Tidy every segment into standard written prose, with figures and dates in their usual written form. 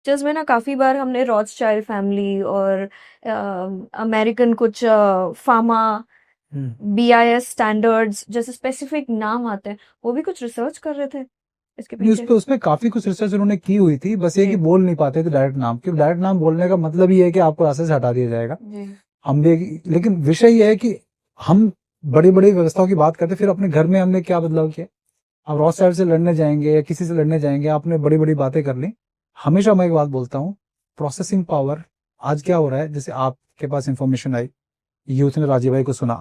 Pictures में ना काफ़ी बार हमने रॉथस्चाइल्ड फैमिली और अमेरिकन कुछ फार्मा बीआईएस स्टैंडर्ड्स जैसे स्पेसिफिक नाम आते हैं, वो भी कुछ रिसर्च कर रहे थे इसके नहीं, पीछे? उसमें काफी कुछ रिसर्च उन्होंने की हुई थी, बस ये जी कि बोल नहीं पाते थे डायरेक्ट नाम, क्योंकि डायरेक्ट नाम बोलने का मतलब ही है कि आपको रास्ते से हटा दिया जाएगा। जी हम भी, लेकिन विषय ये है कि हम बड़ी बड़ी व्यवस्थाओं की बात करते, फिर अपने घर में हमने क्या बदलाव किया। आप रॉस साइड से लड़ने जाएंगे या किसी से लड़ने जाएंगे, आपने बड़ी बड़ी बातें कर ली। हमेशा मैं एक बात बोलता हूँ, प्रोसेसिंग पावर। आज क्या हो रहा है, जैसे आपके पास इंफॉर्मेशन आई, यूथ ने राजीव भाई को सुना,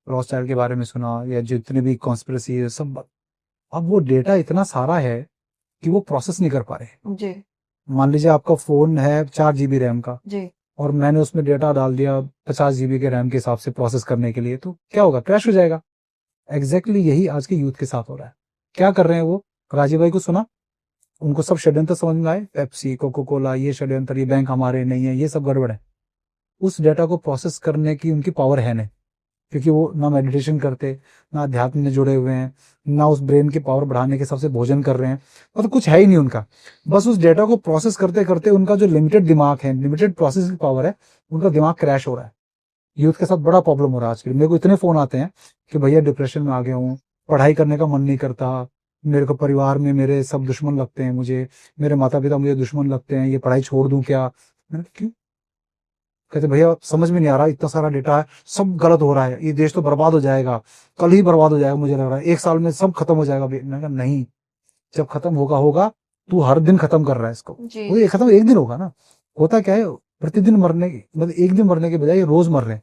रॉस चाइल्ड के बारे में सुना, या जितने भी कॉन्स्पिरेसी है सब, अब वो डेटा इतना सारा है कि वो प्रोसेस नहीं कर पा रहे। जी मान लीजिए आपका फोन है 4 GB रैम का, जी और मैंने उसमें डेटा डाल दिया 50 GB के रैम के हिसाब से प्रोसेस करने के लिए, तो क्या होगा, क्रैश हो जाएगा। यही आज के यूथ के साथ हो रहा है। क्या कर रहे हैं वो, राजीव भाई को सुना, उनको सब षड्यंत्र समझ में आए, पेप्सी, कोको कोला, ये षड्यंत्र, ये बैंक हमारे नहीं है, ये सब गड़बड़ है। उस डेटा को प्रोसेस करने की उनकी पावर है नहीं, क्योंकि वो ना मेडिटेशन करते, ना अध्यात्म में जुड़े हुए हैं, ना उस ब्रेन की पावर बढ़ाने के सबसे भोजन कर रहे हैं, मतलब कुछ है ही नहीं उनका। बस उस डेटा को प्रोसेस करते करते उनका जो लिमिटेड दिमाग है, लिमिटेड प्रोसेसिंग पावर है, उनका दिमाग क्रैश हो रहा है। यूथ के साथ बड़ा प्रॉब्लम हो रहा है आजकल। मेरे को इतने फोन आते हैं कि भैया डिप्रेशन में आ गया हूँ, पढ़ाई करने का मन नहीं करता, मेरे को परिवार में मेरे सब दुश्मन लगते हैं, मुझे मेरे माता पिता मुझे दुश्मन लगते हैं, ये पढ़ाई छोड़ दूं क्या। मैंने कहा, क्यों? कहते भैया समझ में नहीं आ रहा, इतना सारा डेटा है, सब गलत हो रहा है, ये देश तो बर्बाद हो जाएगा, कल ही बर्बाद हो जाएगा, मुझे लग रहा है 1 साल में सब खत्म हो जाएगा। मैंने कहा नहीं, जब खत्म होगा होगा, तू हर दिन खत्म कर रहा है इसको, जी वो ये खत्म एक दिन होगा ना। होता क्या है, प्रतिदिन मरने की, मतलब एक दिन मरने के बजाय रोज मर रहे हैं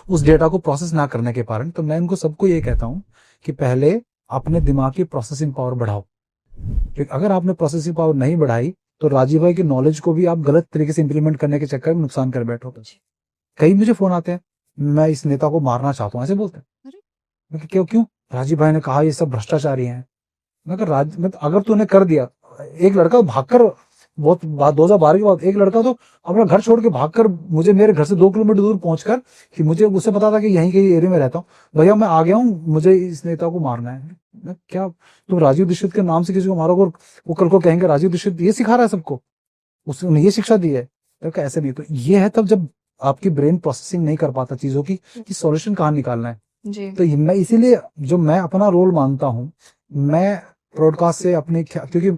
उस डेटा को प्रोसेस ना करने के कारण। तो मैं इनको सबको ये कहता हूँ कि पहले अपने दिमाग की प्रोसेसिंग पावर बढ़ाओ, क्योंकि अगर आपने प्रोसेसिंग पावर नहीं बढ़ाई तो राजीव भाई के नॉलेज को भी आप गलत तरीके से इंप्लीमेंट करने के चक्कर में नुकसान कर बैठोगे। कई मुझे फोन आते हैं, मैं इस नेता को मारना चाहता हूँ, ऐसे बोलते हैं। अरे मैं कहा, क्यों क्यों? राजीव भाई ने कहा ये सब भ्रष्टाचारी हैं। मैं कहा अगर तूने कर दिया, एक लड़का भागकर, बहुत बात 2012 की बात, एक लड़का तो अपना घर छोड़ के भागकर मुझे मेरे घर से 2 किलोमीटर दूर पहुंचकर, कि मुझे उससे पता था कि यहीं के एरिया में रहता हूँ, भैया मैं आ गया हूँ, मुझे इस नेता को मारना है। क्या तुम राजीव दीक्षित के नाम से किसी को मारोगे और वो कल को कहेंगे राजीव दीक्षित ये सिखा रहा है सबको, उसने ये शिक्षा दी है? तो क्या ऐसे नहीं। तो ये है तब जब आपकी ब्रेन प्रोसेसिंग नहीं कर पाता चीजों की, कि सॉल्यूशन कहाँ निकालना है। जी तो मैं इसीलिए जो मैं अपना रोल मानता हूँ, मैं ब्रॉडकास्ट से अपने क्योंकि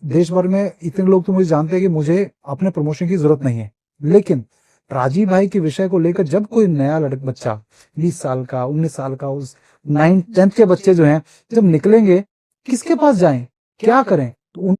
देश भर में इतने लोग तो मुझे जानते हैं कि मुझे अपने प्रमोशन की जरूरत नहीं है, लेकिन राजीव भाई के विषय को लेकर जब कोई नया लड़का बच्चा 20 साल का, 19 साल का, उस 9th 10th के बच्चे जो हैं जब निकलेंगे, किसके पास जाएं, क्या करें, तो